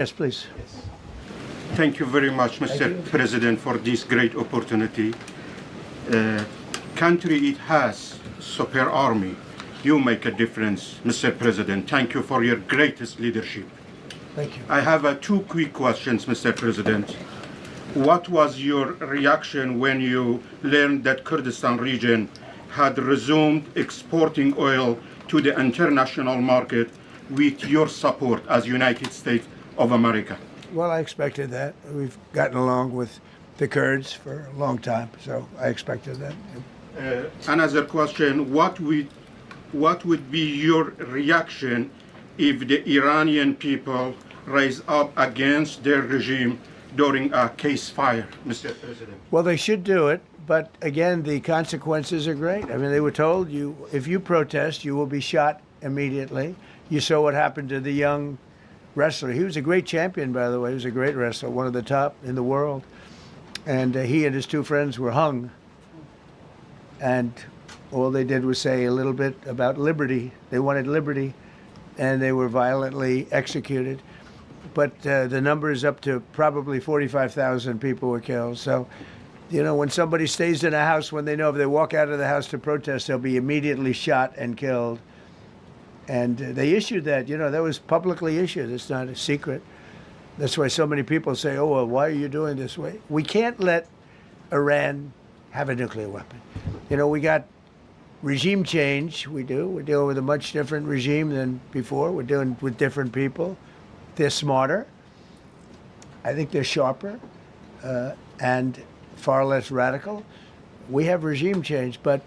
Yes, please. Thank you very much, Mr. President, for this great opportunity. Country it has super army. You make a difference, Mr. President. Thank you for your greatest leadership. Thank you. I have two quick questions, Mr. President. What was your reaction when you learned that Kurdistan region had resumed exporting oil to the international market with your support as United States of America? Well, I expected that. We've gotten along with the Kurds for a long time, so I expected that. Another question, what would be your reaction if the Iranian people rise up against their regime during a ceasefire, Mr. President? Well, they should do it, but again, the consequences are great. I mean, they were told if you protest, you will be shot immediately. You saw what happened to the young wrestler. He was a great champion, by the way. He was a great wrestler, one of the top in the world. And he and his two friends were hung. And all they did was say a little bit about liberty. They wanted liberty, and they were violently executed. But the number is up to probably 45,000 people were killed. So, you know, when somebody stays in a house, when they know if they walk out of the house to protest, they'll be immediately shot and killed. And they issued that, you know, that was publicly issued. It's not a secret. That's why so many people say, oh, well, why are you doing this way? We can't let Iran have a nuclear weapon. You know, we got regime change. We do. We're dealing with a much different regime than before. We're dealing with different people. They're smarter. I think they're sharper and far less radical. We have regime change, but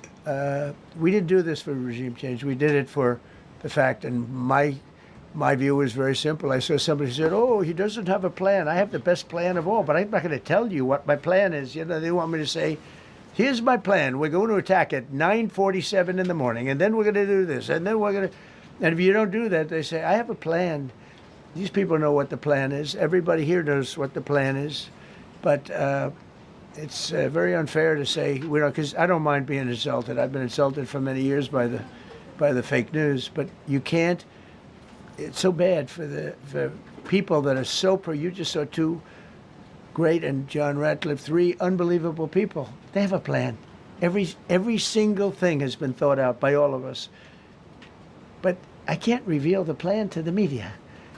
we didn't do this for regime change. We did it for the fact, and my view is very simple. I saw somebody who said, oh, he doesn't have a plan. I have the best plan of all, but I'm not going to tell you what my plan is. You know, they want me to say, here's my plan. We're going to attack at 9:47 in the morning, and then we're going to do this, and then we're going to... And if you don't do that, they say, I have a plan. These people know what the plan is. Everybody here knows what the plan is. But it's very unfair to say, you know, because I don't mind being insulted. I've been insulted for many years by the fake news, but you can't. It's so bad for people that are so you just saw two great, and John Ratcliffe, three unbelievable people. They have a plan. Every single thing has been thought out by all of us. But I can't reveal the plan to the media.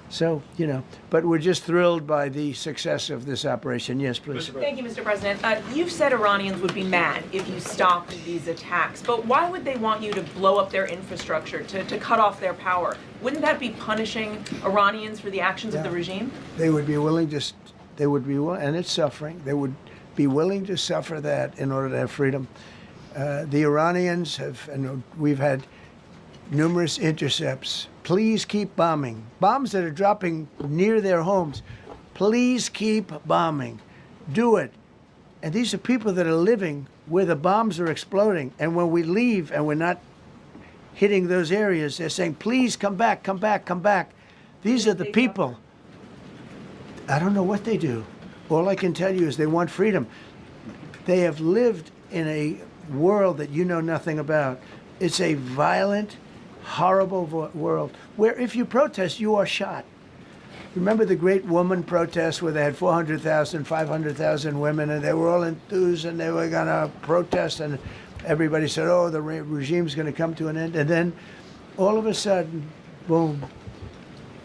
So, you know, but we're just thrilled by the success of this operation. Yes, please. Thank you, Mr. President. You've said Iranians would be mad if you stopped these attacks, but why would they want you to blow up their infrastructure, to cut off their power? Wouldn't that be punishing Iranians for the actions of the regime? They would be willing to, and it's suffering, they would be willing to suffer that in order to have freedom. The Iranians have, and we've had numerous intercepts. Please keep bombing. Bombs that are dropping near their homes. Please keep bombing. Do it. And these are people that are living where the bombs are exploding. And when we leave and we're not hitting those areas, they're saying, please come back, come back, come back. These are the people. I don't know what they do. All I can tell you is they want freedom. They have lived in a world that you know nothing about. It's a violent, horrible world where if you protest, you are shot. Remember the great woman protests where they had 400,000, 500,000 women, and they were all enthused and they were going to protest, and everybody said, oh, the regime's going to come to an end. And then all of a sudden, boom,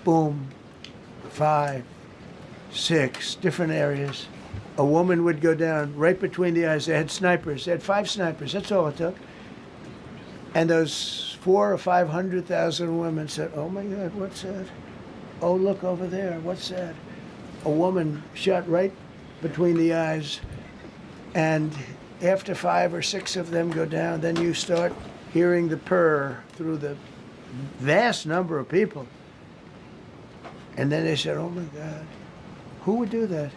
boom, 5, 6 different areas. A woman would go down right between the eyes. They had snipers. They had 5 snipers. That's all it took. And those 400,000 or 500,000 women said, oh my God, what's that? Oh, look over there, what's that? A woman shot right between the eyes. And after 5 or 6 of them go down, then you start hearing the purr through the vast number of people. And then they said, oh my God, who would do that?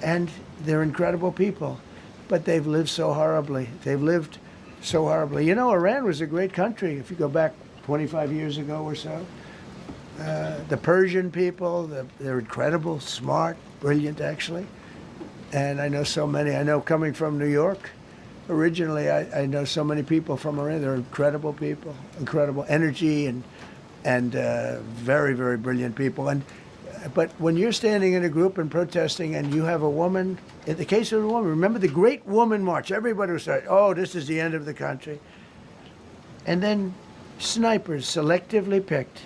And they're incredible people, but they've lived so horribly. They've lived so horribly. You know, Iran was a great country if you go back 25 years ago or so. The Persian people, they're incredible, smart, brilliant actually. And I know so many. I know coming from New York, originally I know so many people from Iran. They're incredible people, incredible energy and very, very brilliant people. And But when you're standing in a group and protesting and you have a woman, in the case of the woman, remember the Great Woman March, everybody was saying, oh, this is the end of the country. And then snipers selectively picked.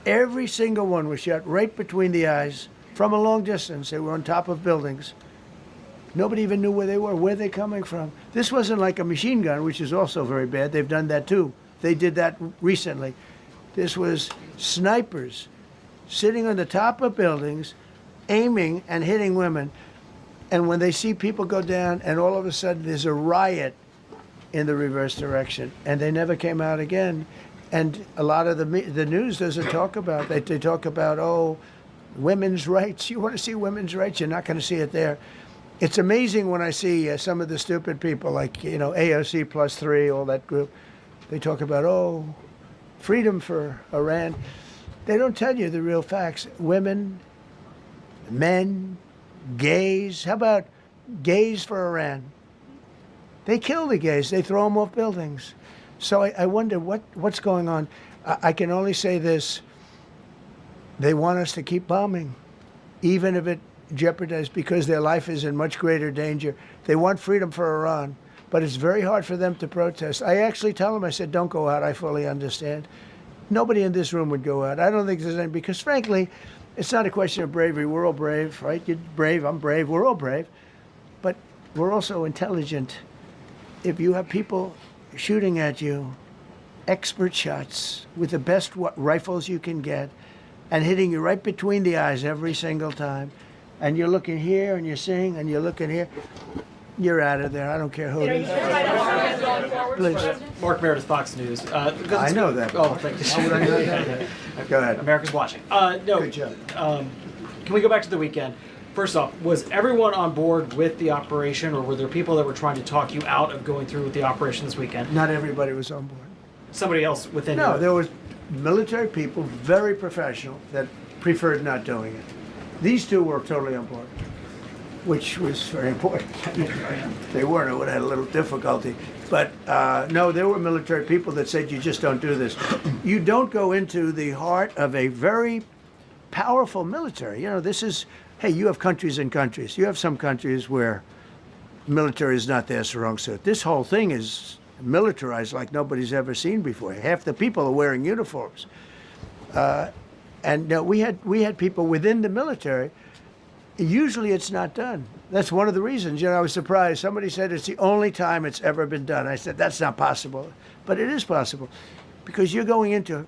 Every single one was shot right between the eyes from a long distance. They were on top of buildings. Nobody even knew where they were. Where they coming from? This wasn't like a machine gun, which is also very bad. They've done that too. They did that recently. This was snipers sitting on the top of buildings, aiming and hitting women. And when they see people go down, and all of a sudden there's a riot in the reverse direction, and they never came out again. And a lot of the news doesn't talk about that. They talk about, oh, women's rights. You want to see women's rights? You're not going to see it there. It's amazing when I see some of the stupid people like, AOC plus 3, all that group. They talk about, oh, freedom for Iran. They don't tell you the real facts. Women, men, gays. How about gays for Iran? They kill the gays. They throw them off buildings. So I wonder what's going on. I can only say this. They want us to keep bombing, even if it jeopardizes, because their life is in much greater danger. They want freedom for Iran, but it's very hard for them to protest. I actually tell them, I said, don't go out. I fully understand. Nobody in this room would go out. I don't think there's any, because frankly, it's not a question of bravery. We're all brave, right? You're brave, I'm brave, we're all brave. But we're also intelligent. If you have people shooting at you, expert shots with the best rifles you can get, and hitting you right between the eyes every single time, and you're looking here and you're seeing and you're looking here, you're out of there. I don't care who it is. Please. Mark Meredith, Fox News. I know that. Oh, thank you. How would I know that? Go ahead. America's watching. No. Good job. Can we go back to the weekend? First off, was everyone on board with the operation, or were there people that were trying to talk you out of going through with the operation this weekend? Not everybody was on board. Somebody else within No, you? there was military people, very professional, that preferred not doing it. These two were totally on board, which was very important. They weren't, it would have had a little difficulty. But no, there were military people that said, you just don't do this. You don't go into the heart of a very powerful military. This is, hey, you have countries and countries. You have some countries where military is not their strong suit. This whole thing is militarized like nobody's ever seen before. Half the people are wearing uniforms. And we had people within the military. Usually it's not done. That's one of the reasons. I was surprised. Somebody said it's the only time it's ever been done. I said, that's not possible. But it is possible, because you're going into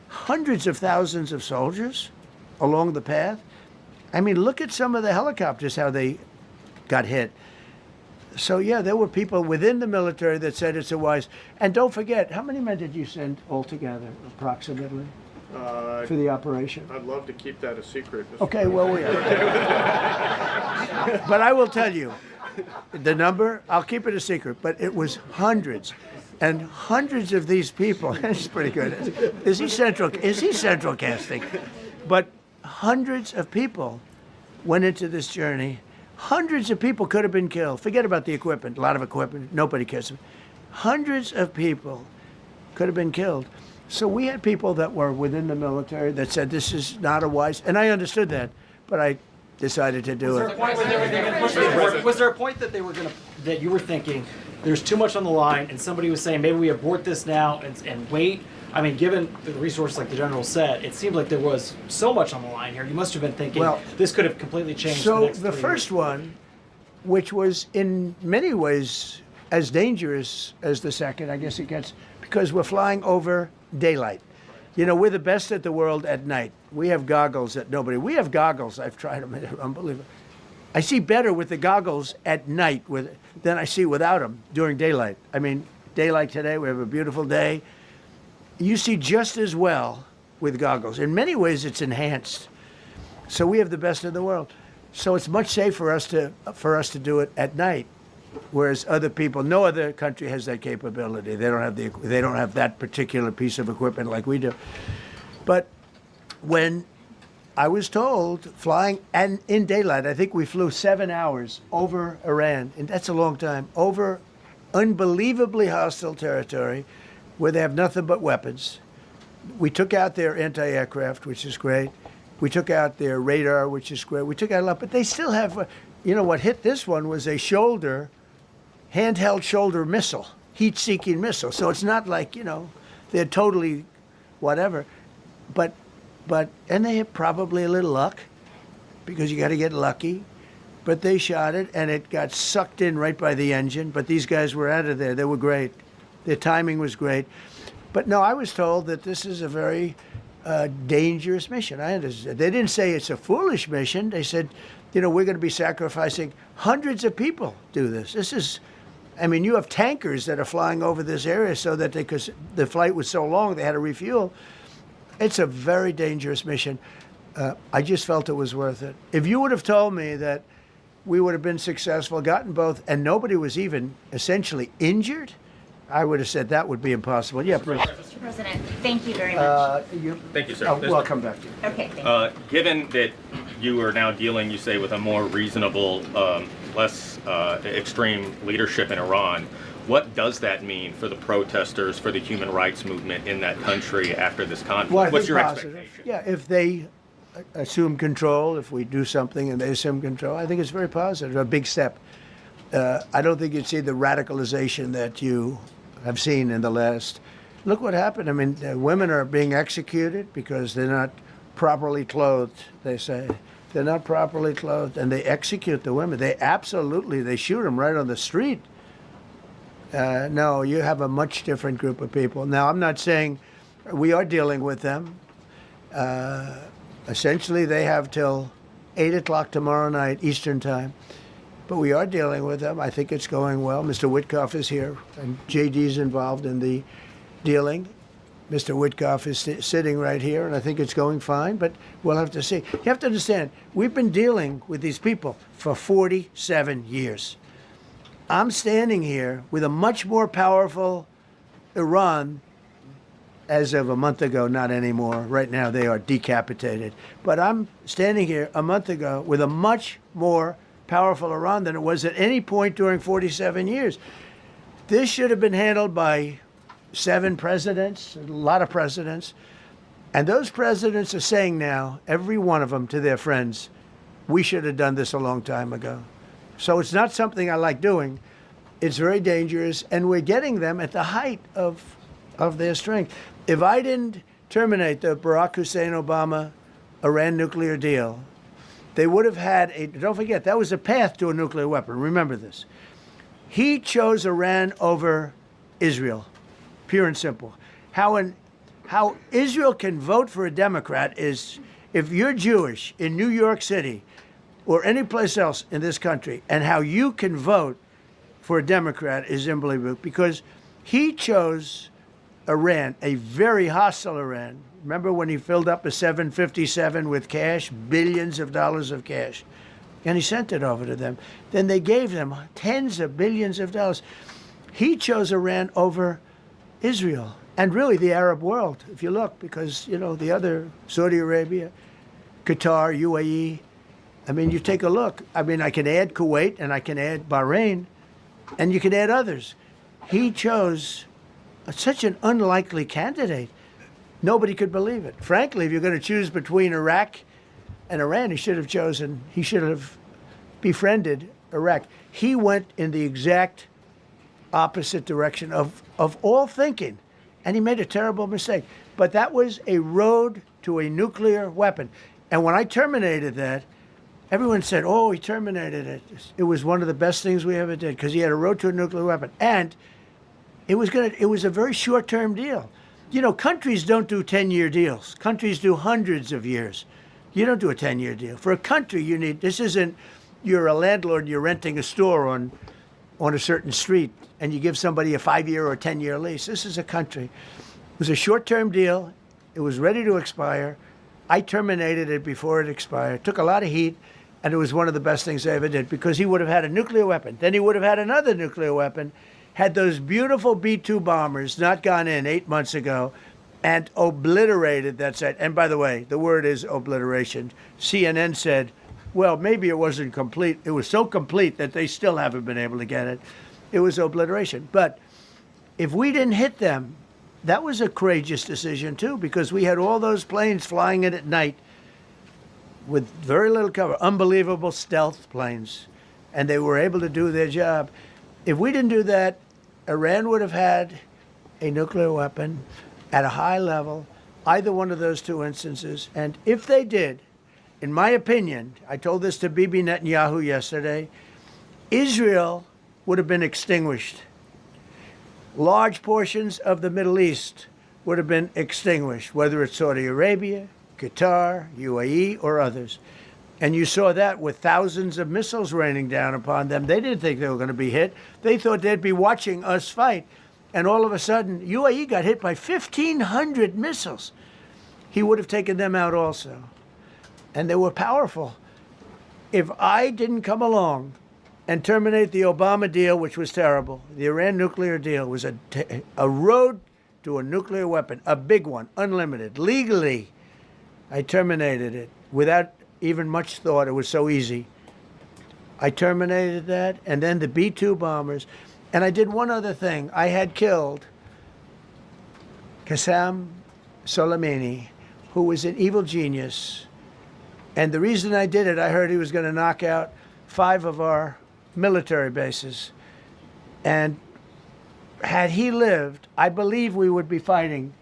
hundreds of thousands of soldiers along the path. I mean, look at some of the helicopters, how they got hit. So, yeah, there were people within the military that said it's a wise. And don't forget, how many men did you send altogether, approximately, for the operation? I'd love to keep that a secret. Okay, well, but I will tell you, the number, I'll keep it a secret, but it was hundreds. And hundreds of these people, it's pretty good. Is he central casting? But hundreds of people went into this journey. Hundreds of people could have been killed. Forget about the equipment, a lot of equipment, nobody cares. Hundreds of people could have been killed. So we had people that were within the military that said this is not a wise, and I understood that, but I decided to do it. Was there a point that that you were thinking there's too much on the line, and somebody was saying maybe we abort this now and wait? I mean, given the resource, like the general said, it seemed like there was so much on the line here. You must have been thinking, this could have completely changed the next 3 years. So the first one, which was in many ways as dangerous as the second, I guess it gets, because we're flying over daylight. We're the best at the world at night. We have goggles that nobody, we have goggles, I've tried them, they're unbelievable. I see better with the goggles at night than I see without them during daylight. I mean, daylight today, we have a beautiful day. You see just as well with goggles. In many ways, it's enhanced. So we have the best in the world. So it's much safer for us to do it at night, whereas other people, no other country has that capability. They don't have that particular piece of equipment like we do. But when I was told flying and in daylight, I think we flew 7 hours over Iran, and that's a long time, over unbelievably hostile territory, where they have nothing but weapons. We took out their anti-aircraft, which is great. We took out their radar, which is great. We took out a lot, but they still have, what hit this one was a handheld shoulder missile, heat-seeking missile. So it's not like, they're totally whatever. And they had probably a little luck, because you got to get lucky. But they shot it, and it got sucked in right by the engine. But these guys were out of there. They were great. Their timing was great. But no, I was told that this is a very dangerous mission. I understand. They didn't say it's a foolish mission. They said, we're going to be sacrificing hundreds of people do this. This is, you have tankers that are flying over this area so that because the flight was so long, they had to refuel. It's a very dangerous mission. I just felt it was worth it. If you would have told me that we would have been successful, gotten both, and nobody was even essentially injured, I would have said that would be impossible. Yeah, please. Mr. President, thank you very much. Thank you, sir. I'll come back to you. Okay, thank you. Given that you are now dealing, you say, with a more reasonable, less extreme leadership in Iran, what does that mean for the protesters, for the human rights movement in that country after this conflict? Well, I What's think your positive. expectation? Yeah, if they assume control, if we do something and they assume control, I think it's very positive, a big step. I don't think you'd see the radicalization that you have seen in the last. Look what happened. Women are being executed because they're not properly clothed, they say. They're not properly clothed, and they execute the women. They shoot them right on the street. No, you have a much different group of people. Now, I'm not saying we are dealing with them. Essentially, they have till 8 o'clock tomorrow night, Eastern time. But we are dealing with them. I think it's going well. Mr. Witkoff is here, and JD's involved in the dealing. Mr. Witkoff is sitting right here, and I think it's going fine, but we'll have to see. You have to understand, we've been dealing with these people for 47 years. I'm standing here with a much more powerful Iran as of a month ago, not anymore. Right now, they are decapitated. But I'm standing here a month ago with a much more powerful Iran than it was at any point during 47 years. This should have been handled by 7 presidents, a lot of presidents. And those presidents are saying now, every one of them to their friends, we should have done this a long time ago. So it's not something I like doing. It's very dangerous, and we're getting them at the height of their strength. If I didn't terminate the Barack Hussein Obama Iran nuclear deal, they would have had don't forget, that was a path to a nuclear weapon. Remember this. He chose Iran over Israel, pure and simple. How Israel can vote for a Democrat is, if you're Jewish in New York City or any place else in this country, and how you can vote for a Democrat is unbelievable, because he chose Iran, a very hostile Iran. Remember when he filled up a 757 with cash, billions of dollars of cash, and he sent it over to them. Then they gave them tens of billions of dollars. He chose Iran over Israel, and really the Arab world, if you look, because, the other, Saudi Arabia, Qatar, UAE, you take a look. I can add Kuwait, and I can add Bahrain, and you can add others. He chose such an unlikely candidate. Nobody could believe it. Frankly, if you're going to choose between Iraq and Iran, he should have befriended Iraq. He went in the exact opposite direction of all thinking, and he made a terrible mistake. But that was a road to a nuclear weapon. And when I terminated that, everyone said, oh, he terminated it. It was one of the best things we ever did, because he had a road to a nuclear weapon. And it was a very short-term deal. Countries don't do 10-year deals. Countries do hundreds of years. You don't do a 10-year deal. For a country, this isn't, you're a landlord and you're renting a store on a certain street, and you give somebody a 5-year or a 10-year lease. This is a country. It was a short-term deal. It was ready to expire. I terminated it before it expired. It took a lot of heat, and it was one of the best things I ever did, because he would have had a nuclear weapon. Then he would have had another nuclear weapon, had those beautiful B-2 bombers not gone in 8 months ago and obliterated that site. And by the way, the word is obliteration. CNN said, well, maybe it wasn't complete. It was so complete that they still haven't been able to get it. It was obliteration. But if we didn't hit them, that was a courageous decision, too, because we had all those planes flying in at night. with very little cover, unbelievable stealth planes, and they were able to do their job. If we didn't do that, Iran would have had a nuclear weapon at a high level, either one of those two instances. And if they did, in my opinion, I told this to Bibi Netanyahu yesterday, Israel would have been extinguished. Large portions of the Middle East would have been extinguished, whether it's Saudi Arabia, Qatar, UAE, or others. And you saw that with thousands of missiles raining down upon them. They didn't think they were going to be hit. They thought they'd be watching us fight. And all of a sudden, UAE got hit by 1,500 missiles. He would have taken them out also. And they were powerful. If I didn't come along and terminate the Obama deal, which was terrible, the Iran nuclear deal was a road to a nuclear weapon, a big one, unlimited, legally. I terminated it without even much thought. It was so easy. I terminated that, and then the B-2 bombers. And I did one other thing. I had killed Qasem Soleimani, who was an evil genius. And the reason I did it, I heard he was going to knock out 5 of our military bases. And had he lived, I believe we would be fighting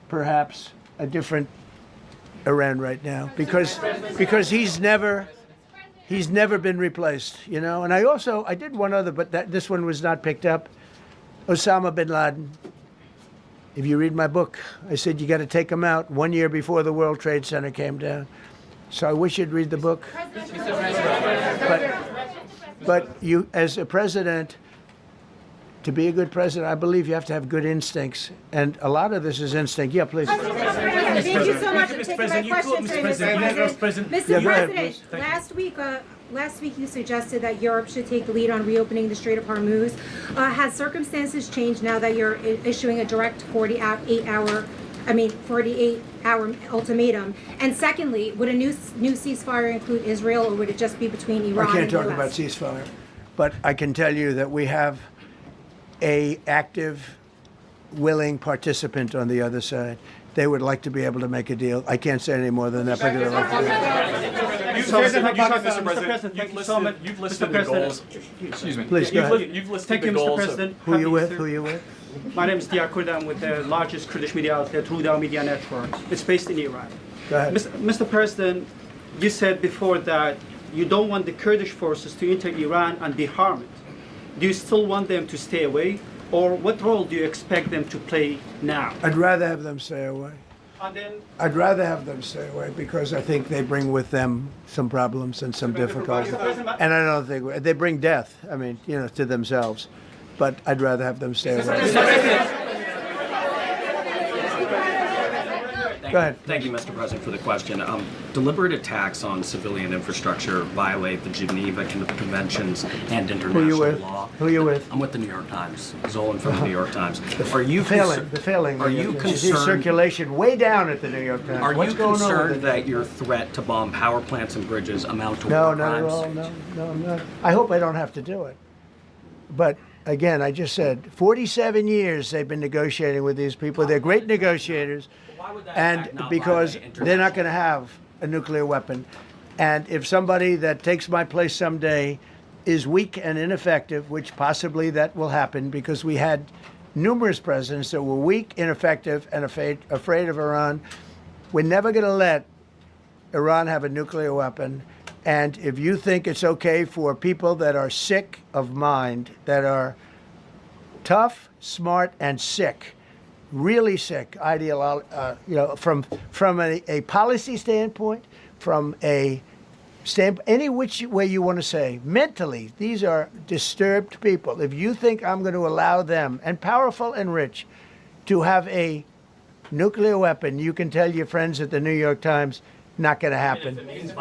perhaps a different Iran right now, because he's never been replaced, you know. And I did one other, but this one was not picked up. Osama bin Laden. If you read my book, I said you got to take him out 1 year before the World Trade Center came down. So I wish you'd read the book. But you, as a president, to be a good president, I believe you have to have good instincts. And a lot of this is instinct. Yeah, please. Thank you so much for taking my question, Mr. President. Mr. President, last week you suggested that Europe should take the lead on reopening the Strait of Hormuz. Has circumstances changed now that you're issuing a direct 48-hour ultimatum? And secondly, would a new ceasefire include Israel, or would it just be between Iran and the US? I can't talk about ceasefire, but I can tell you that we have a active, willing participant on the other side. They would like to be able to make a deal. I can't say any more than that, but they'd like to do it. You've listed the goals. Excuse me. Please, go ahead. You've listed the goals. Who are you with? Who are you with? My name is Dia Kurda. I'm with the largest Kurdish media outlet, Ruda Media Network. It's based in Iran. Go ahead. Mr. President, you said before that you don't want the Kurdish forces to enter Iran and be harmed. Do you still want them to stay away? Or what role do you expect them to play now? I'd rather have them stay away. And then, I'd rather have them stay away because I think they bring with them some problems and some difficulties. And I don't think they bring death, I mean, you know, to themselves. But I'd rather have them stay away. Go ahead. Thank you, Mr. President, for the question. Deliberate attacks on civilian infrastructure violate the Geneva Conventions and international law. Who are you with? I'm with the New York Times. Zolan from the New York Times. Are you failing? Are you concerned? Circulation way down at the New York Times. Are What's you going concerned on that your threat to bomb power plants and bridges amount to No, war not crimes? at all. No, I'm not. I hope I don't have to do it. But again, I just said 47 years they've been negotiating with these people. They're great negotiators. And because they're not going to have a nuclear weapon. And if somebody that takes my place someday is weak and ineffective, which possibly that will happen because we had numerous presidents that were weak, ineffective, and afraid of Iran, we're never going to let Iran have a nuclear weapon. And if you think it's okay for people that are sick of mind, that are tough, smart, and sick, really sick, from a policy standpoint, from a any which way you want to say, mentally, these are disturbed people. If you think I'm going to allow them, and powerful and rich, to have a nuclear weapon, you can tell your friends at the New York Times, not going to happen. It means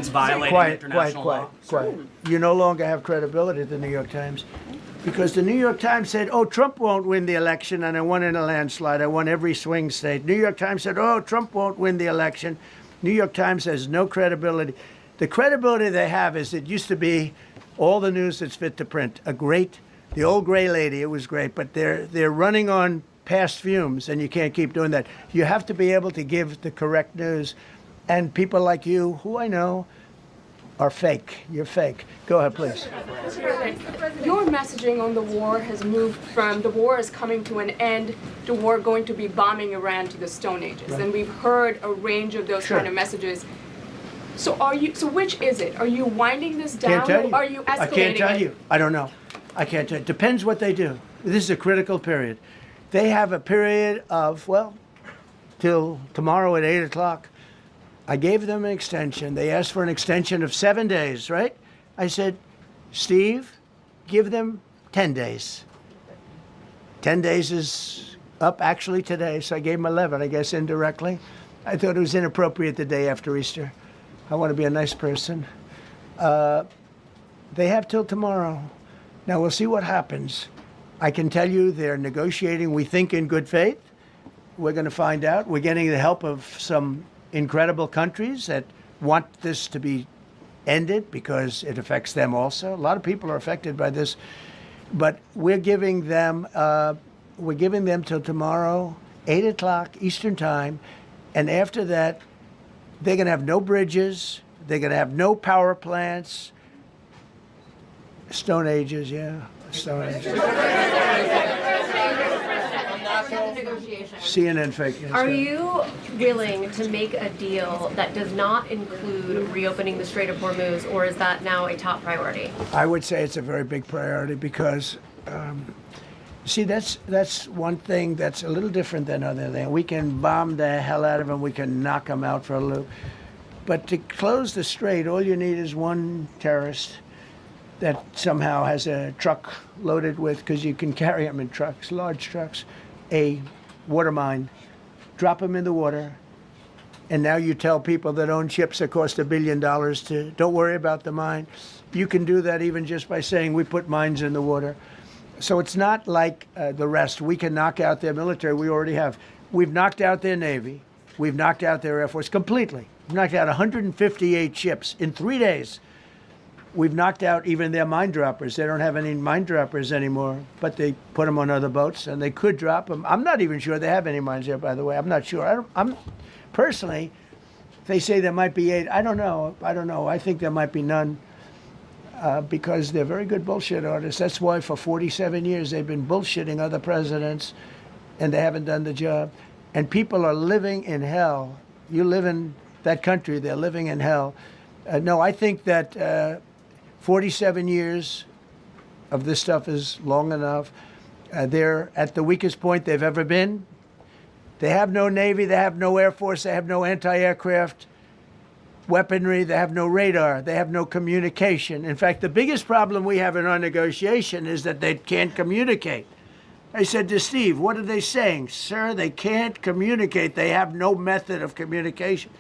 violating international law. Quiet. You no longer have credibility at the New York Times. Because the New York Times said, oh, Trump won't win the election, and I won in a landslide. I won every swing state. New York Times said, oh, Trump won't win the election. New York Times has no credibility. The credibility they have is it used to be all the news that's fit to print. The old gray lady, it was great, but they're running on past fumes, and you can't keep doing that. You have to be able to give the correct news. And people like you, who I know, are fake. You're fake. Go ahead, please. Your messaging on the war has moved from the war is coming to an end to war going to be bombing Iran to the Stone Ages. Right. And we've heard a range of those Sure. kind of messages. So which is it? Are you winding this down Can't tell you. or are you escalating I can't tell it? you. I don't know. I can't tell you. Depends what they do. This is a critical period. They have a period of, well, till tomorrow at 8 o'clock. I gave them an extension. They asked for an extension of 7 days, right? I said, Steve, give them 10 days. 10 days is up actually today, so I gave them 11, I guess, indirectly. I thought it was inappropriate the day after Easter. I want to be a nice person. They have till tomorrow. Now, we'll see what happens. I can tell you they're negotiating, we think, in good faith. We're going to find out. We're getting the help of some incredible countries that want this to be ended because it affects them also. A lot of people are affected by this, but we're giving them till tomorrow, 8 o'clock Eastern time, and after that, they're going to have no bridges, they're going to have no power plants. Stone Ages, yeah, Stone Ages. CNN fake news. Are you willing to make a deal that does not include reopening the Strait of Hormuz, or is that now a top priority? I would say it's a very big priority because, see, that's one thing that's a little different than other things. We can bomb the hell out of them. We can knock them out for a loop. But to close the strait, all you need is one terrorist that somehow has a truck loaded with, because you can carry them in trucks, large trucks, a water mine, drop them in the water, and now you tell people that own ships that cost $1 billion to don't worry about the mine. You can do that even just by saying we put mines in the water. So it's not like the rest. We can knock out their military. We already have. We've knocked out their Navy. We've knocked out their Air Force completely. We've knocked out 158 ships in 3 days. We've knocked out even their mine droppers. They don't have any mine droppers anymore, but they put them on other boats, and they could drop them. I'm not even sure they have any mines there, by the way. I'm not sure. I'm personally, they say there might be 8. I don't know. I think there might be none because they're very good bullshit artists. That's why for 47 years they've been bullshitting other presidents, and they haven't done the job. And people are living in hell. You live in that country, they're living in hell. No, I think that 47 years of this stuff is long enough. They're at the weakest point they've ever been. They have no Navy, they have no Air Force, they have no anti-aircraft weaponry, they have no radar, they have no communication. In fact, the biggest problem we have in our negotiation is that they can't communicate. I said to Steve, what are they saying? Sir, they can't communicate. They have no method of communication.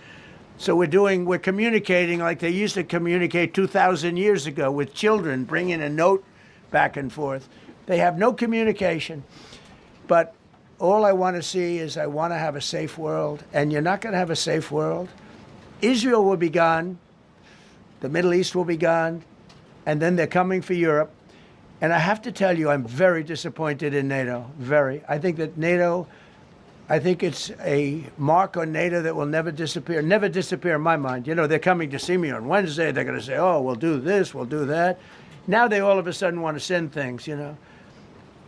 So we're communicating like they used to communicate 2,000 years ago with children, bringing a note back and forth. They have no communication. But all I want to see is I want to have a safe world, and you're not going to have a safe world. Israel will be gone. The Middle East will be gone. And then they're coming for Europe. And I have to tell you, I'm very disappointed in NATO. Very. I think that NATO... I think it's a mark on NATO that will never disappear in my mind. You know, they're coming to see me on Wednesday. They're going to say, oh, we'll do this, we'll do that. Now they all of a sudden want to send things, you know.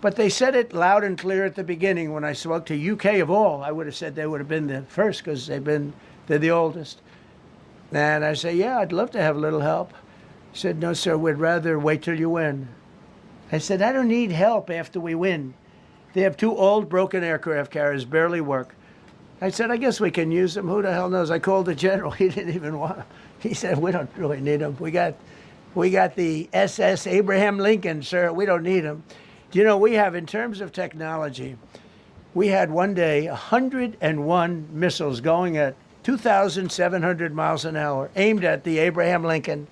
But they said it loud and clear at the beginning when I spoke to UK of all. I would have said they would have been the first because they're the oldest. And I say, yeah, I'd love to have a little help. He said, no, sir, we'd rather wait till you win. I said, I don't need help after we win. They have 2 old broken aircraft carriers, barely work. I said, I guess we can use them. Who the hell knows? I called the general. He didn't even want them. He said, we don't really need them. We got the SS Abraham Lincoln, sir. We don't need them. Do you know, we have, in terms of technology, we had one day 101 missiles going at 2,700 miles an hour aimed at the Abraham Lincoln.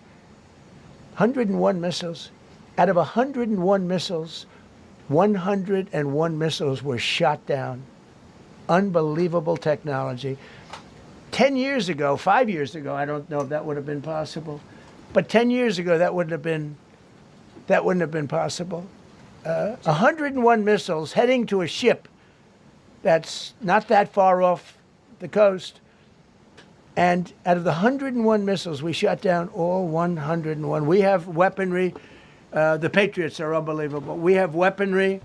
101 missiles. Out of 101 missiles, 101 missiles were shot down. Unbelievable technology. 10 years ago, 5 years ago, I don't know if that would have been possible, but 10 years ago that wouldn't have been possible. 101 missiles heading to a ship that's not that far off the coast. And out of the 101 missiles, we shot down all 101. We have weaponry. The Patriots are unbelievable. We have weaponry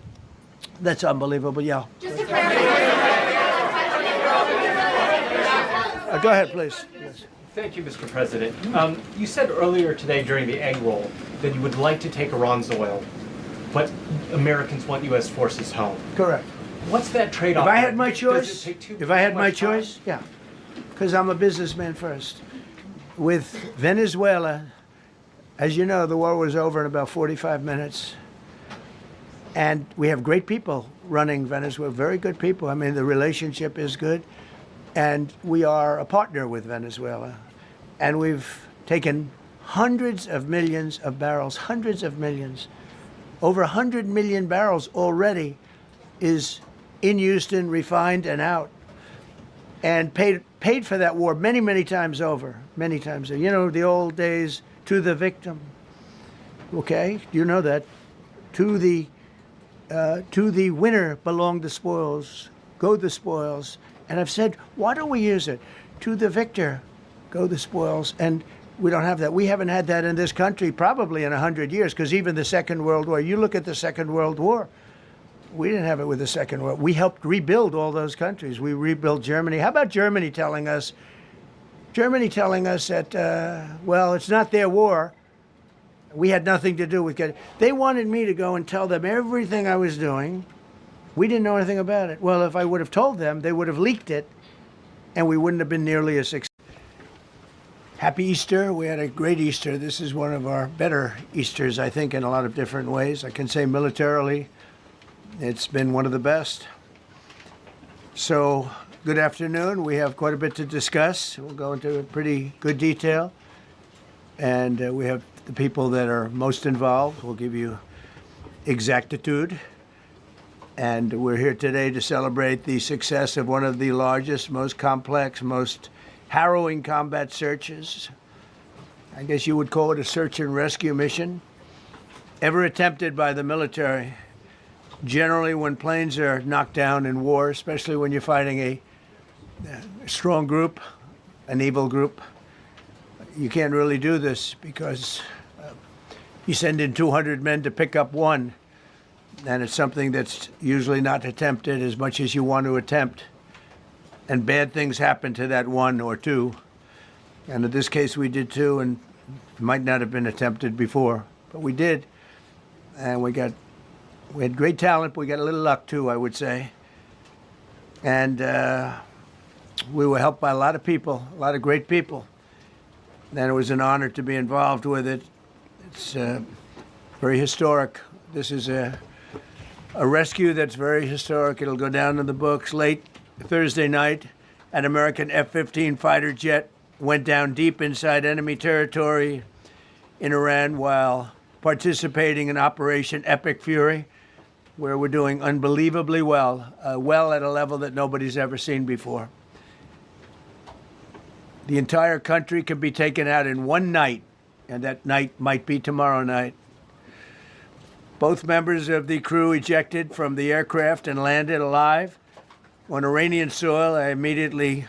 that's unbelievable, yeah. Just to clarify. Go ahead, please. Yes. Thank you, Mr. President. You said earlier today during the egg roll that you would like to take Iran's oil, but Americans want U.S. forces home. Correct. What's that trade-off? If I had my Does choice, it take if I had my much time? choice, yeah. Because I'm a businessman first. With Venezuela, as you know, the war was over in about 45 minutes. And we have great people running Venezuela, very good people. I mean, the relationship is good. And we are a partner with Venezuela. And we've taken hundreds of millions of barrels, hundreds of millions. Over 100 million barrels already is in Houston, refined and out. And paid for that war many, many times over, many times. You know, the old days, to the victim. Okay, you know that. To the winner belong the spoils, go the spoils. And I've said, why don't we use it? To the victor, go the spoils. And we don't have that. We haven't had that in this country probably in 100 years, because even the Second World War, you look at the Second World War, we didn't have it with the Second World. We helped rebuild all those countries. We rebuilt Germany. How about Germany telling us that, well, it's not their war. We had nothing to do with it. They wanted me to go and tell them everything I was doing. We didn't know anything about it. Well, if I would have told them, they would have leaked it, and we wouldn't have been nearly as successful. Happy Easter. We had a great Easter. This is one of our better Easters, I think, in a lot of different ways. I can say militarily, it's been one of the best. So, good afternoon. We have quite a bit to discuss. We'll go into pretty good detail. And we have the people that are most involved. We'll give you exactitude. And we're here today to celebrate the success of one of the largest, most complex, most harrowing combat searches. I guess you would call it a search and rescue mission ever attempted by the military. Generally, when planes are knocked down in war, especially when you're fighting a strong group, an evil group, you can't really do this because you send in 200 men to pick up one. And it's something that's usually not attempted as much as you want to attempt. And bad things happen to that one or two. And in this case, we did two, and it might not have been attempted before, but we did. And we had great talent, but we got a little luck too, I would say. And we were helped by a lot of people, a lot of great people. And it was an honor to be involved with it. It's very historic. This is a rescue that's very historic. It'll go down in the books. Late Thursday night, an American F-15 fighter jet went down deep inside enemy territory in Iran while participating in Operation Epic Fury, where we're doing unbelievably well, well at a level that nobody's ever seen before. The entire country can be taken out in one night, and that night might be tomorrow night. Both members of the crew ejected from the aircraft and landed alive. On Iranian soil, I immediately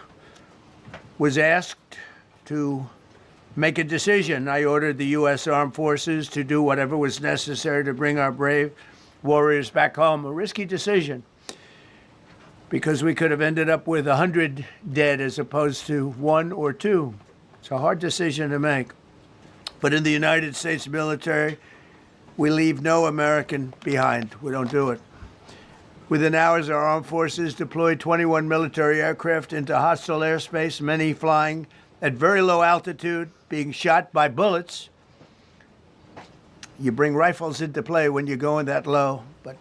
was asked to make a decision. I ordered the U.S. Armed Forces to do whatever was necessary to bring our brave warriors back home. A risky decision, because we could have ended up with 100 dead as opposed to 1 or 2. It's a hard decision to make. But in the United States military, we leave no American behind. We don't do it. Within hours, our armed forces deployed 21 military aircraft into hostile airspace, many flying at very low altitude, being shot by bullets. You bring rifles into play when you're going that low, but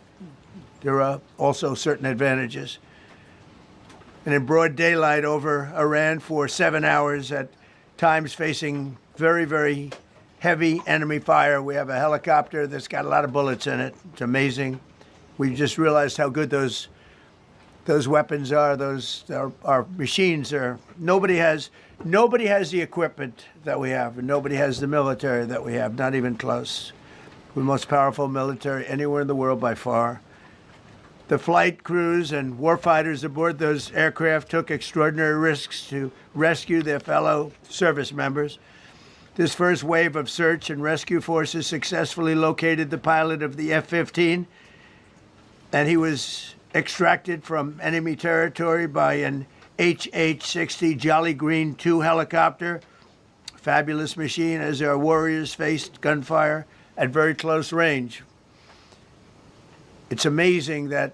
there are also certain advantages. And in broad daylight over Iran for 7 hours, at times facing very, very heavy enemy fire. We have a helicopter that's got a lot of bullets in it. It's amazing. We just realized how good those weapons are. Our machines are. Nobody has the equipment that we have, and nobody has the military that we have. Not even close. We're the most powerful military anywhere in the world by far. The flight crews and warfighters aboard those aircraft took extraordinary risks to rescue their fellow service members. This first wave of search and rescue forces successfully located the pilot of the F-15, and he was extracted from enemy territory by an HH-60 Jolly Green II helicopter. Fabulous machine as our warriors faced gunfire at very close range. It's amazing that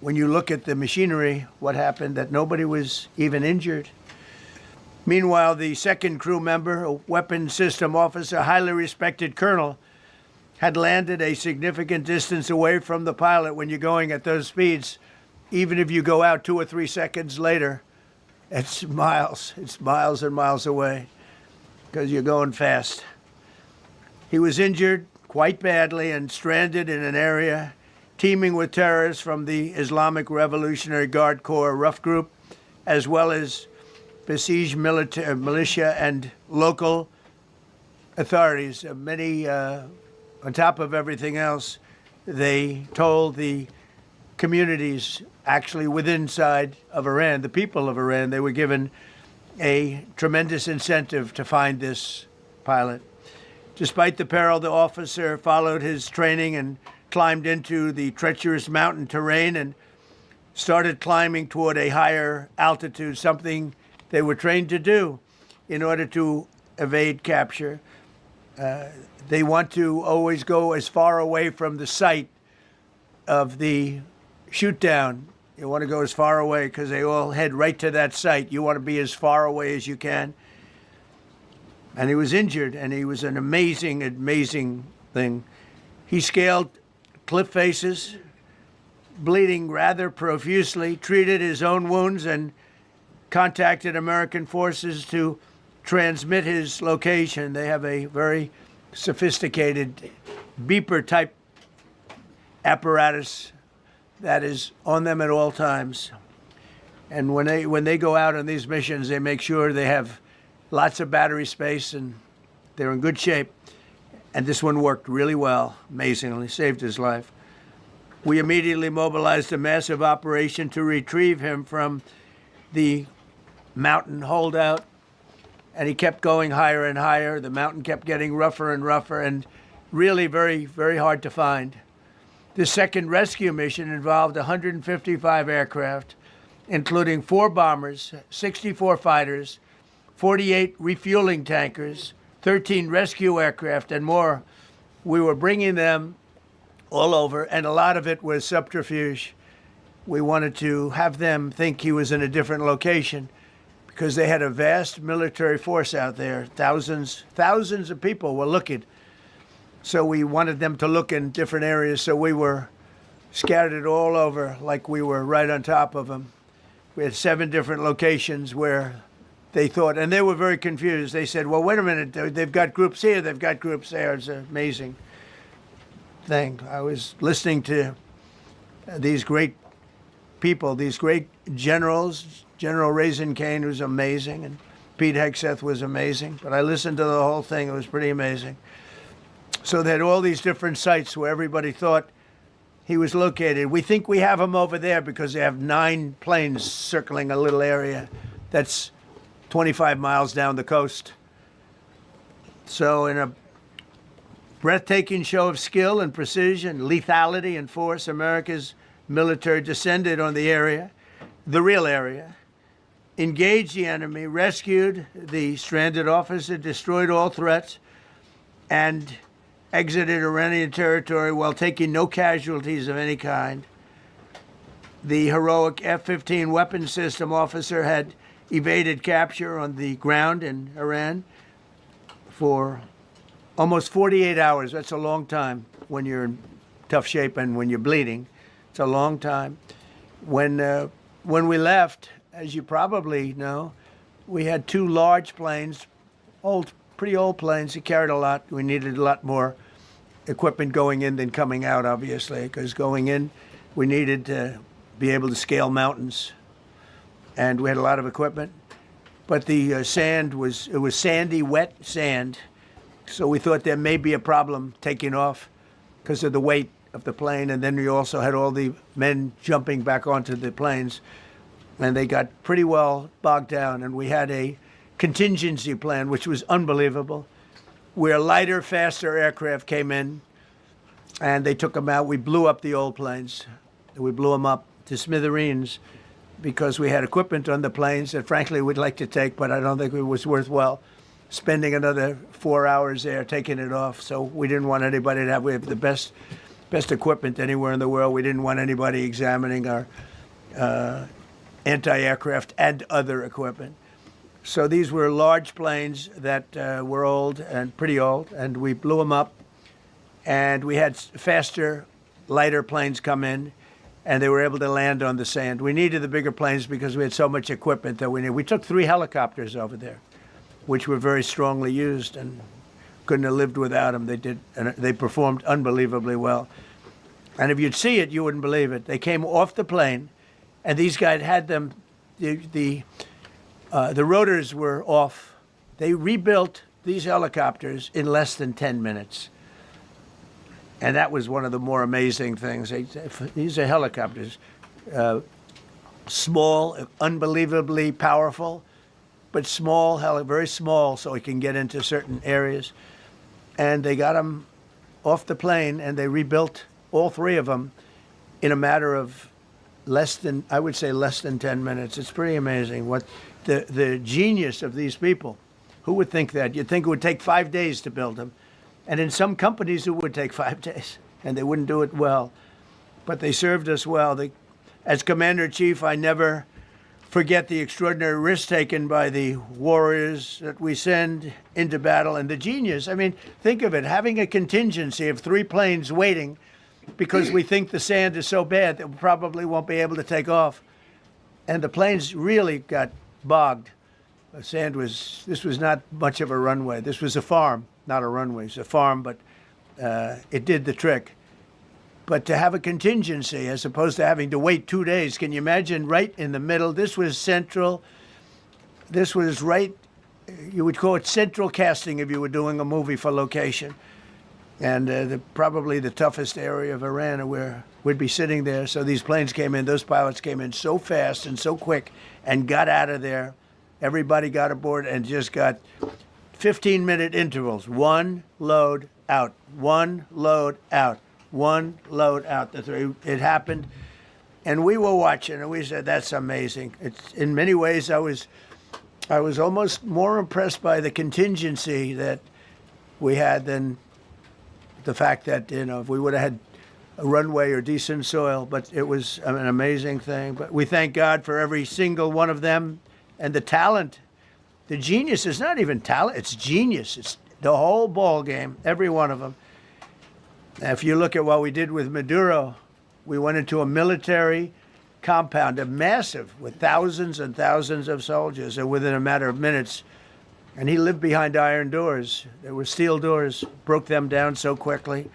when you look at the machinery, what happened, that nobody was even injured. Meanwhile, the second crew member, a weapons system officer, highly respected colonel, had landed a significant distance away from the pilot. When you're going at those speeds, even if you go out 2 or 3 seconds later, it's miles and miles away because you're going fast. He was injured quite badly and stranded in an area teeming with terrorists from the Islamic Revolutionary Guard Corps rough group, as well as besieged militia and local authorities. Many, on top of everything else, they told the communities actually within inside of Iran, the people of Iran, they were given a tremendous incentive to find this pilot. Despite the peril, the officer followed his training and climbed into the treacherous mountain terrain and started climbing toward a higher altitude, something they were trained to do in order to evade capture. They want to always go as far away from the site of the shoot down. You want to go as far away because they all head right to that site. You want to be as far away as you can. And he was injured, and he was an amazing, amazing thing. He scaled cliff faces, bleeding rather profusely, treated his own wounds, and contacted American forces to transmit his location. They have a very sophisticated beeper-type apparatus that is on them at all times. And when they go out on these missions, they make sure they have lots of battery space and they're in good shape. And this one worked really well, amazingly, saved his life. We immediately mobilized a massive operation to retrieve him from the mountain holdout. And he kept going higher and higher. The mountain kept getting rougher and rougher and really very, very hard to find. The second rescue mission involved 155 aircraft, including 4 bombers, 64 fighters, 48 refueling tankers, 13 rescue aircraft, and more. We were bringing them all over, and a lot of it was subterfuge. We wanted to have them think he was in a different location because they had a vast military force out there. Thousands of people were looking. So we wanted them to look in different areas, so we were scattered all over like we were right on top of them. We had 7 different locations where they thought, and they were very confused. They said, well, wait a minute, they've got groups here, they've got groups there. It's an amazing thing. I was listening to these great people, these great generals. General Raisin Kane was amazing, and Pete Hegseth was amazing. But I listened to the whole thing. It was pretty amazing. So they had all these different sites where everybody thought he was located. We think we have him over there because they have 9 planes circling a little area that's 25 miles down the coast. So in a breathtaking show of skill and precision, lethality and force, America's military descended on the area, the real area, engaged the enemy, rescued the stranded officer, destroyed all threats, and exited Iranian territory while taking no casualties of any kind. The heroic F-15 weapons system officer had evaded capture on the ground in Iran for almost 48 hours. That's a long time when you're in tough shape and when you're bleeding. It's a long time. When we left, as you probably know, we had 2 large planes, pretty old planes that carried a lot. We needed a lot more equipment going in than coming out, obviously, because going in, we needed to be able to scale mountains. And we had a lot of equipment. But the sand was sandy, wet sand. So we thought there may be a problem taking off because of the weight of the plane, and then we also had all the men jumping back onto the planes, and they got pretty well bogged down. And we had a contingency plan, which was unbelievable, where lighter, faster aircraft came in, and they took them out. We blew up the old planes. We blew them up to smithereens because we had equipment on the planes that, frankly, we'd like to take, but I don't think it was worthwhile spending another 4 hours there taking it off. So we didn't want anybody to have. We have the best equipment anywhere in the world. We didn't want anybody examining our anti-aircraft and other equipment. So these were large planes that were old and pretty old, and we blew them up. And we had faster, lighter planes come in, and they were able to land on the sand. We needed the bigger planes because we had so much equipment that we needed. We took 3 helicopters over there, which were very strongly used, and couldn't have lived without them. They did, and they performed unbelievably well. And if you'd see it, you wouldn't believe it. They came off the plane, and these guys had them. The rotors were off. They rebuilt these helicopters in less than 10 minutes. And that was one of the more amazing things. These are helicopters, small, unbelievably powerful, but small, very small, so it can get into certain areas. And they got them off the plane, and they rebuilt all 3 of them in a matter of less than 10 minutes. It's pretty amazing what the genius of these people. Who would think that? You'd think it would take 5 days to build them. And in some companies, it would take 5 days, and they wouldn't do it well. But they served us well. As Commander-in-Chief, I never forget the extraordinary risk taken by the warriors that we send into battle, and the genius. I mean, think of it, having a contingency of 3 planes waiting because we think the sand is so bad that we probably won't be able to take off. And the planes really got bogged. This was not much of a runway. This was a farm. Not a runway, it's a farm, but it did the trick. But to have a contingency as opposed to having to wait 2 days, can you imagine right in the middle? This was central. This was right, you would call it central casting if you were doing a movie for location. And probably the toughest area of Iran where we'd be sitting there. So these planes came in, those pilots came in so fast and so quick and got out of there. Everybody got aboard and just got 15-minute intervals. 1 load out, 1 load out, 1 load out. It happened, and we were watching, and we said, "That's amazing." It's in many ways, I was almost more impressed by the contingency that we had than the fact that if we would have had a runway or decent soil. But it was an amazing thing. But we thank God for every single one of them and the talent. The genius is not even talent, it's genius. It's the whole ball game, every one of them. Now, if you look at what we did with Maduro, we went into a military compound, a massive, with thousands and thousands of soldiers, and within a matter of minutes, and he lived behind iron doors. There were steel doors, broke them down so quickly,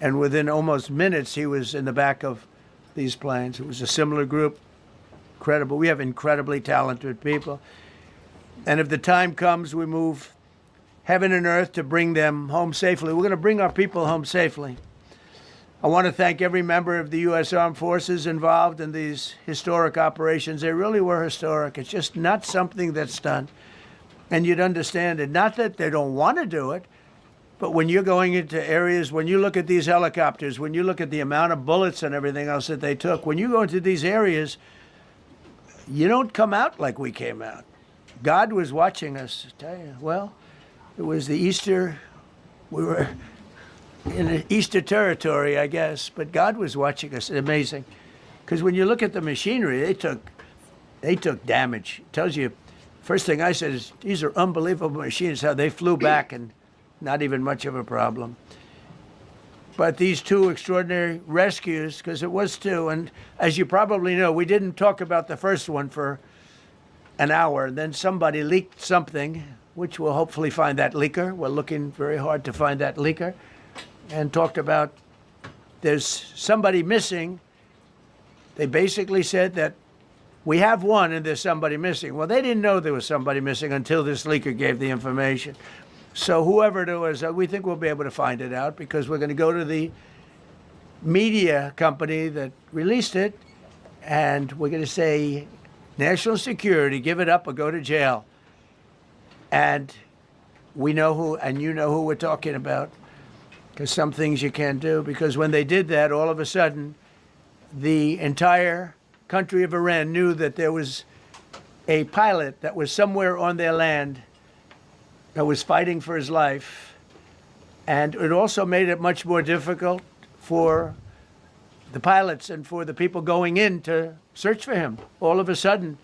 and within almost minutes, he was in the back of these planes. It was a similar group, incredible. We have incredibly talented people. And if the time comes, we move heaven and earth to bring them home safely. We're going to bring our people home safely. I want to thank every member of the U.S. Armed Forces involved in these historic operations. They really were historic. It's just not something that's done. And you'd understand it. Not that they don't want to do it, but when you're going into areas, when you look at these helicopters, when you look at the amount of bullets and everything else that they took, when you go into these areas, you don't come out like we came out. God was watching us, I tell you. Well, it was the Easter, we were in the Easter territory, I guess, but God was watching us. Amazing. Because when you look at the machinery, they took damage. It tells you, first thing I said is, these are unbelievable machines, how they flew back and not even much of a problem. But these 2 extraordinary rescues, because it was 2, and as you probably know, we didn't talk about the first one for an hour, and then somebody leaked something, which we'll hopefully find that leaker. We're looking very hard to find that leaker, and talked about there's somebody missing. They basically said that we have one and there's somebody missing. Well, they didn't know there was somebody missing until this leaker gave the information. So whoever it was, we think we'll be able to find it out because we're going to go to the media company that released it, and we're going to say, national security, give it up or go to jail. And we know who, and you know who we're talking about, because some things you can't do. Because when they did that, all of a sudden, the entire country of Iran knew that there was a pilot that was somewhere on their land that was fighting for his life. And it also made it much more difficult for the pilots and for the people going in to search for him. All of a sudden,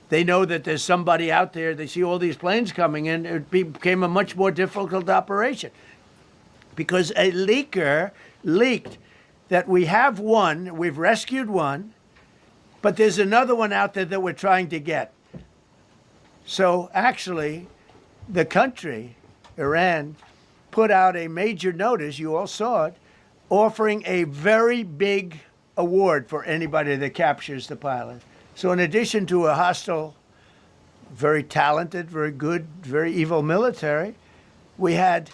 they know that there's somebody out there. They see all these planes coming in. It became a much more difficult operation because a leaker leaked that we have one, we've rescued one, but there's another one out there that we're trying to get. So actually, the country, Iran, put out a major notice, you all saw it, offering a very big award for anybody that captures the pilot. So in addition to a hostile, very talented, very good, very evil military, we had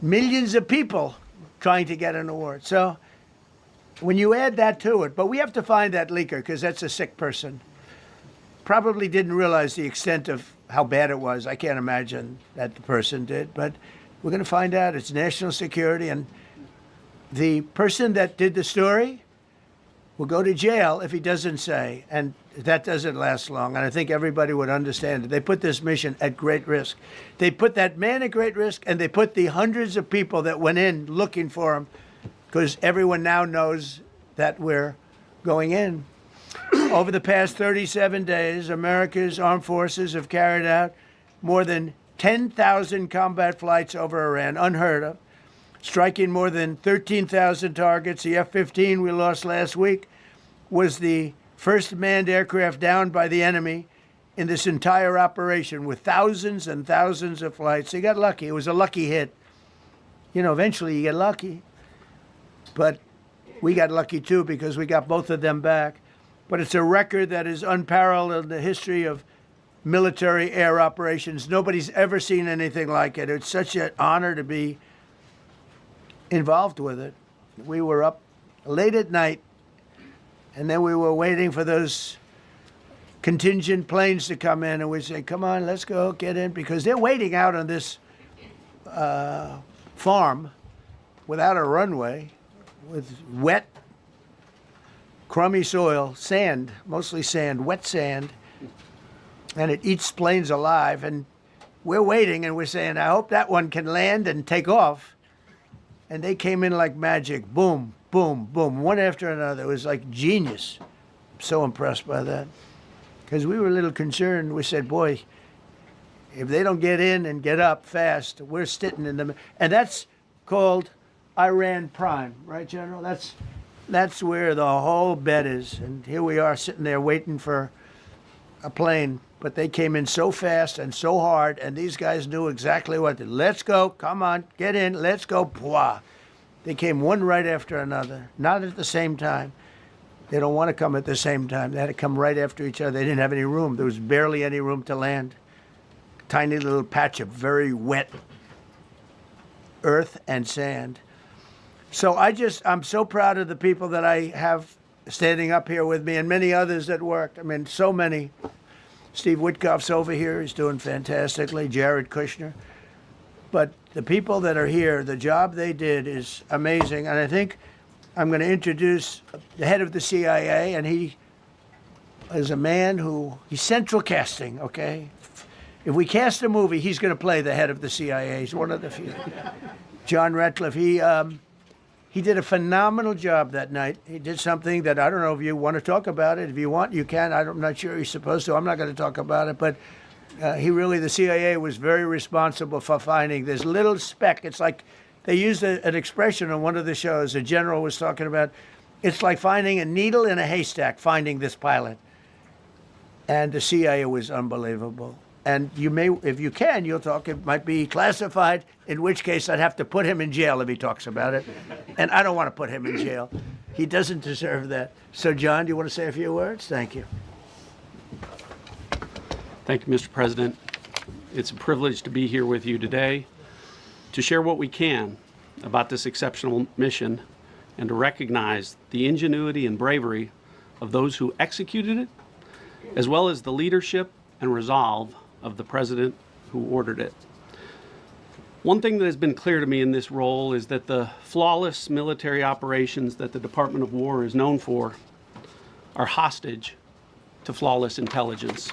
millions of people trying to get an award. So when you add that to it, but we have to find that leaker because that's a sick person. Probably didn't realize the extent of how bad it was. I can't imagine that the person did, but we're going to find out. It's national security, and the person that did the story will go to jail if he doesn't say, and that doesn't last long, and I think everybody would understand it. They put this mission at great risk. They put that man at great risk, and they put the hundreds of people that went in looking for him, because everyone now knows that we're going in. Over the past 37 days, America's armed forces have carried out more than 10,000 combat flights over Iran, unheard of, striking more than 13,000 targets. The F-15 we lost last week was the first manned aircraft downed by the enemy in this entire operation with thousands and thousands of flights. They got lucky. It was a lucky hit. You know, eventually you get lucky. But we got lucky too because we got both of them back. But it's a record that is unparalleled in the history of military air operations. Nobody's ever seen anything like it. It's such an honor to be involved with it. We were up late at night, and then we were waiting for those contingent planes to come in, and we say, come on, let's go, get in, because they're waiting out on this farm without a runway, with wet, crummy soil, sand, mostly sand, wet sand, and it eats planes alive, and we're waiting, and we're saying, I hope that one can land and take off. And they came in like magic, boom, boom, boom, one after another. It was like genius. I'm so impressed by that. Because we were a little concerned. We said, boy, if they don't get in and get up fast, we're sitting in them. And that's called Iran Prime, right, General? That's where the whole bet is. And here we are sitting there waiting for a plane. But they came in so fast and so hard, and these guys knew exactly what to do. Let's go, come on, get in, let's go, pwah. They came one right after another, not at the same time. They don't want to come at the same time. They had to come right after each other. They didn't have any room. There was barely any room to land. Tiny little patch of very wet earth and sand. So I'm so proud of the people that I have standing up here with me and many others that worked. I mean, so many. Steve Witkoff's over here. He's doing fantastically. Jared Kushner. But the people that are here, the job they did is amazing. And I think I'm going to introduce the head of the CIA, and he is a man he's central casting, okay? If we cast a movie, he's going to play the head of the CIA. He's one of the few. John Ratcliffe, he did a phenomenal job that night. He did something that I don't know if you want to talk about it. If you want, you can. I'm not sure you're supposed to. I'm not going to talk about it. But the CIA was very responsible for finding this little speck. It's like they used an expression on one of the shows. A general was talking about, it's like finding a needle in a haystack, finding this pilot. And the CIA was unbelievable. And you may, if you can, you'll talk. It might be classified, in which case I'd have to put him in jail if he talks about it. And I don't want to put him in jail. He doesn't deserve that. So, John, do you want to say a few words? Thank you. Thank you, Mr. President. It's a privilege to be here with you today to share what we can about this exceptional mission and to recognize the ingenuity and bravery of those who executed it, as well as the leadership and resolve of the president who ordered it. One thing that has been clear to me in this role is that the flawless military operations that the Department of War is known for are hostage to flawless intelligence.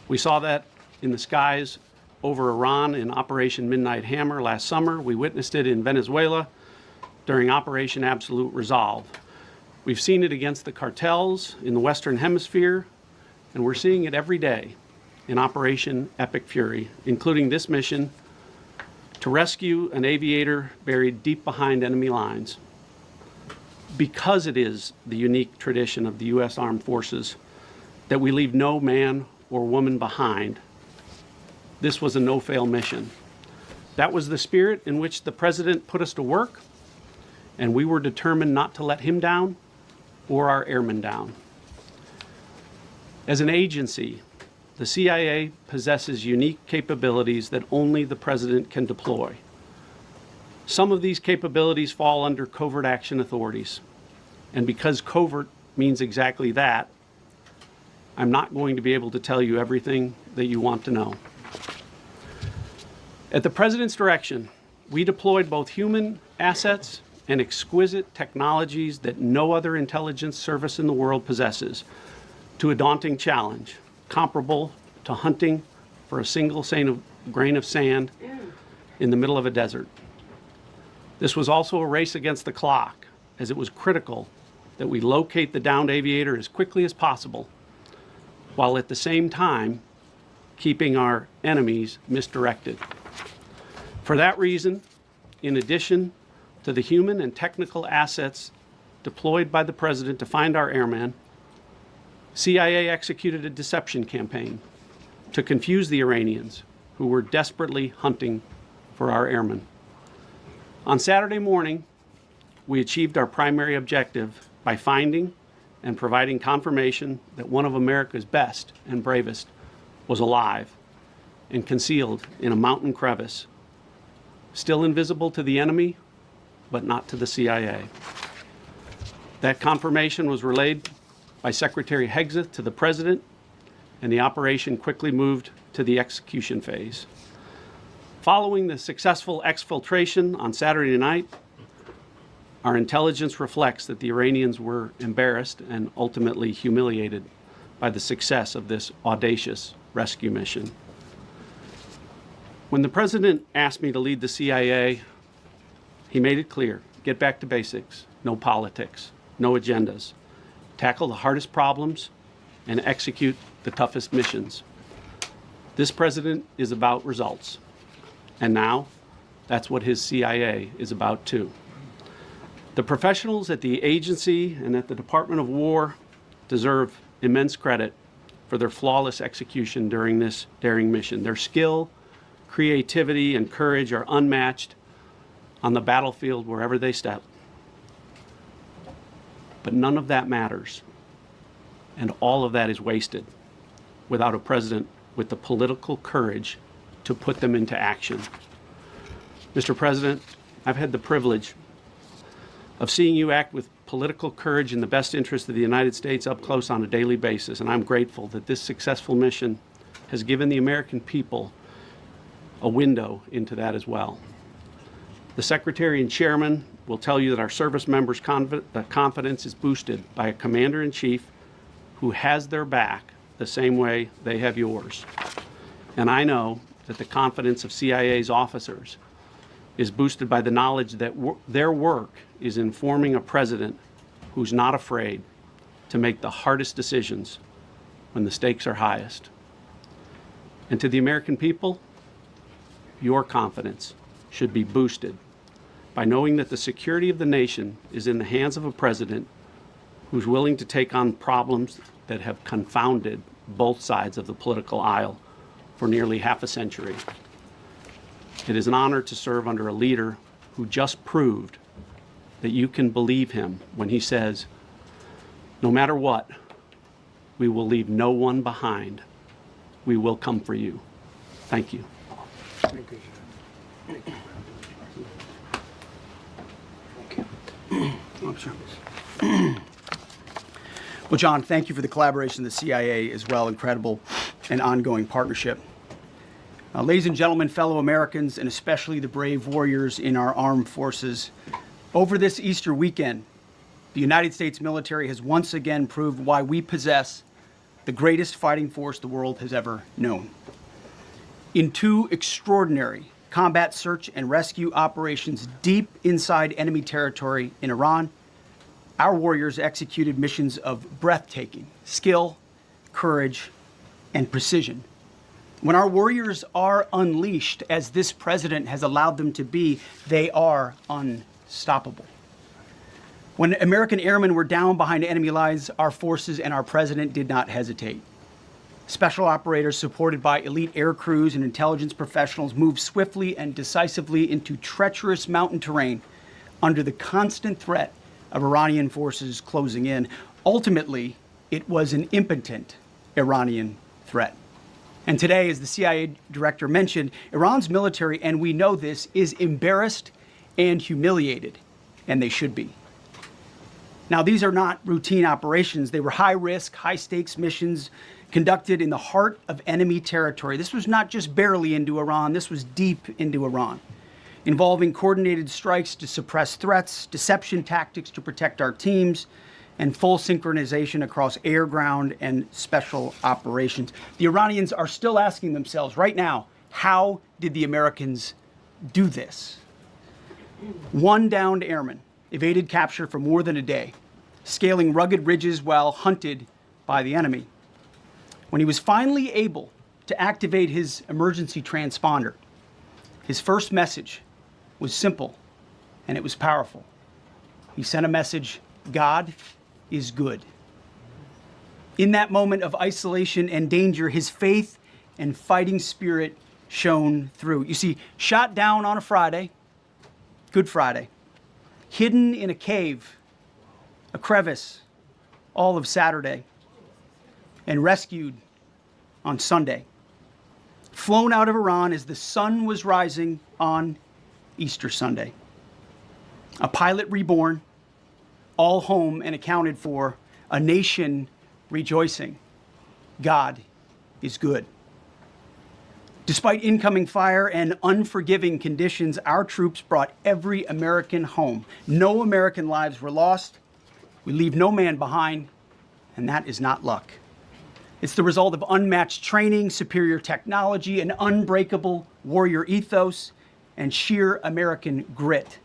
We saw that in the skies over Iran in Operation Midnight Hammer last summer. We witnessed it in Venezuela during Operation Absolute Resolve. We've seen it against the cartels in the Western Hemisphere, and we're seeing it every day in Operation Epic Fury, including this mission to rescue an aviator buried deep behind enemy lines. Because it is the unique tradition of the U.S. Armed Forces that we leave no man or woman behind, this was a no-fail mission. That was the spirit in which the President put us to work, and we were determined not to let him down or our airmen down. As an agency, the CIA possesses unique capabilities that only the President can deploy. Some of these capabilities fall under covert action authorities, and because covert means exactly that, I'm not going to be able to tell you everything that you want to know. At the President's direction, we deployed both human assets and exquisite technologies that no other intelligence service in the world possesses to a daunting challenge, comparable to hunting for a single grain of sand in the middle of a desert. This was also a race against the clock, as it was critical that we locate the downed aviator as quickly as possible, while at the same time keeping our enemies misdirected. For that reason, in addition to the human and technical assets deployed by the President to find our airmen, CIA executed a deception campaign to confuse the Iranians who were desperately hunting for our airmen. On Saturday morning, we achieved our primary objective by finding and providing confirmation that one of America's best and bravest was alive and concealed in a mountain crevice, still invisible to the enemy, but not to the CIA. That confirmation was relayed by Secretary Hegseth to the President, and the operation quickly moved to the execution phase. Following the successful exfiltration on Saturday night, our intelligence reflects that the Iranians were embarrassed and ultimately humiliated by the success of this audacious rescue mission. When the President asked me to lead the CIA, he made it clear: get back to basics, no politics, no agendas, tackle the hardest problems, and execute the toughest missions. This President is about results, and now that's what his CIA is about too. The professionals at the agency and at the Department of War deserve immense credit for their flawless execution during this daring mission. Their skill, creativity, and courage are unmatched on the battlefield wherever they step. But none of that matters, and all of that is wasted without a President with the political courage to put them into action. Mr. President, I've had the privilege of seeing you act with political courage in the best interest of the United States up close on a daily basis, and I'm grateful that this successful mission has given the American people a window into that as well. The Secretary and Chairman will tell you that our service members' confidence is boosted by a Commander-in-Chief who has their back the same way they have yours. And I know that the confidence of CIA's officers is boosted by the knowledge that their work is informing a President who's not afraid to make the hardest decisions when the stakes are highest. And to the American people, your confidence should be boosted by knowing that the security of the nation is in the hands of a President who's willing to take on problems that have confounded both sides of the political aisle for nearly half a century. It is an honor to serve under a leader who just proved that you can believe him when he says, no matter what, we will leave no one behind. We will come for you. Thank you. Thank you, sir. Oh, sorry. Well, John, thank you for the collaboration of the CIA as well. Incredible and ongoing partnership. Ladies and gentlemen, fellow Americans, and especially the brave warriors in our armed forces, over this Easter weekend, the United States military has once again proved why we possess the greatest fighting force the world has ever known. In 2 extraordinary combat search and rescue operations deep inside enemy territory in Iran, our warriors executed missions of breathtaking skill, courage, and precision. When our warriors are unleashed, as this president has allowed them to be, they are unstoppable. When American airmen were down behind enemy lines, our forces and our president did not hesitate. Special operators supported by elite air crews and intelligence professionals moved swiftly and decisively into treacherous mountain terrain under the constant threat of Iranian forces closing in. Ultimately, it was an impotent Iranian threat. And today, as the CIA director mentioned, Iran's military, and we know this, is embarrassed and humiliated, and they should be. Now, these are not routine operations. They were high-risk, high-stakes missions conducted in the heart of enemy territory. This was not just barely into Iran, this was deep into Iran, involving coordinated strikes to suppress threats, deception tactics to protect our teams, and full synchronization across air, ground, and special operations. The Iranians are still asking themselves right now, how did the Americans do this? 1 downed airman evaded capture for more than a day, scaling rugged ridges while hunted by the enemy. When he was finally able to activate his emergency transponder, his first message was simple, and it was powerful. He sent a message, God is good. In that moment of isolation and danger, his faith and fighting spirit shone through. You see, shot down on a Friday, Good Friday, hidden in a cave, a crevice, all of Saturday, and rescued on Sunday. Flown out of Iran as the sun was rising on Easter Sunday. A pilot reborn, all home and accounted for, a nation rejoicing. God is good. Despite incoming fire and unforgiving conditions, our troops brought every American home. No American lives were lost. We leave no man behind, and that is not luck. It's the result of unmatched training, superior technology, an unbreakable warrior ethos, and sheer American grit.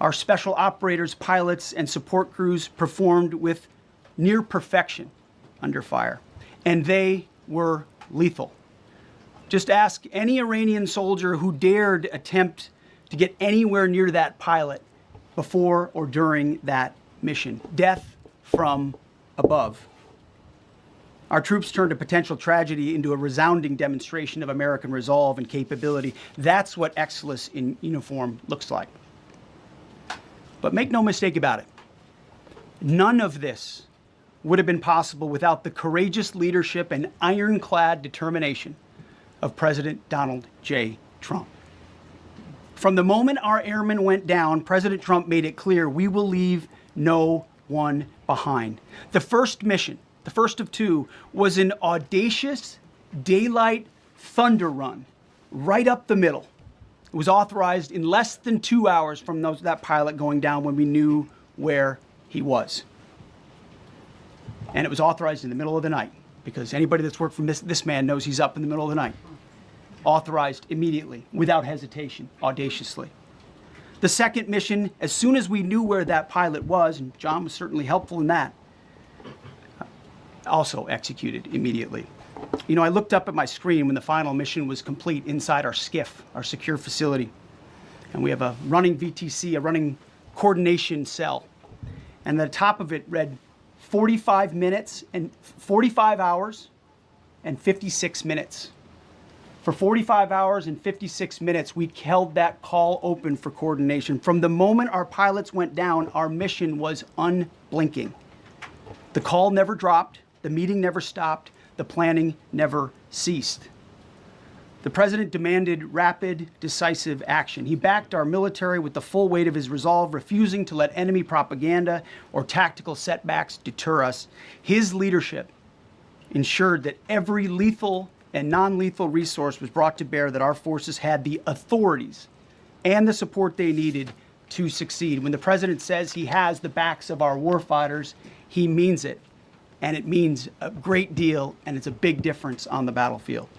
Our special operators, pilots, and support crews performed with near perfection under fire, and they were lethal. Just ask any Iranian soldier who dared attempt to get anywhere near that pilot before or during that mission. Death from above. Our troops turned a potential tragedy into a resounding demonstration of American resolve and capability. That's what excellence in uniform looks like. But make no mistake about it. None of this would have been possible without the courageous leadership and ironclad determination of President Donald J. Trump. From the moment our airmen went down, President Trump made it clear we will leave no one behind. The first mission, the first of 2, was an audacious daylight thunder run right up the middle. It was authorized in less than 2 hours from that pilot going down when we knew where he was. And it was authorized in the middle of the night, because anybody that's worked for this man knows he's up in the middle of the night. Authorized immediately, without hesitation, audaciously. The second mission, as soon as we knew where that pilot was, and John was certainly helpful in that, also executed immediately. You know, I looked up at my screen when the final mission was complete inside our SCIF, our secure facility. And we have a running VTC, a running coordination cell. And the top of it read 45 hours and 56 minutes. For 45 hours and 56 minutes, we held that call open for coordination. From the moment our pilots went down, our mission was unblinking. The call never dropped, the meeting never stopped, the planning never ceased. The president demanded rapid, decisive action. He backed our military with the full weight of his resolve, refusing to let enemy propaganda or tactical setbacks deter us. His leadership ensured that every lethal and non-lethal resource was brought to bear, that our forces had the authorities and the support they needed to succeed. When the president says he has the backs of our warfighters, he means it. And it means a great deal, and it's a big difference on the battlefield.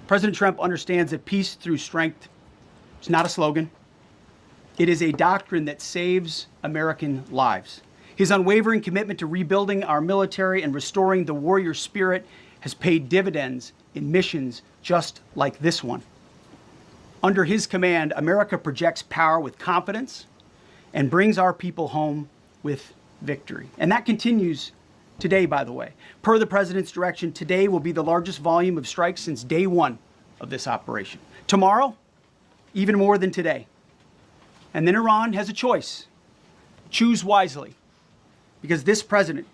President Trump understands that peace through strength is not a slogan. It is a doctrine that saves American lives. His unwavering commitment to rebuilding our military and restoring the warrior spirit has paid dividends in missions just like this one. Under his command, America projects power with confidence and brings our people home with victory. And that continues today, by the way. Per the president's direction, today will be the largest volume of strikes since day one of this operation. Tomorrow, even more than today. And then Iran has a choice. Choose wisely, because this president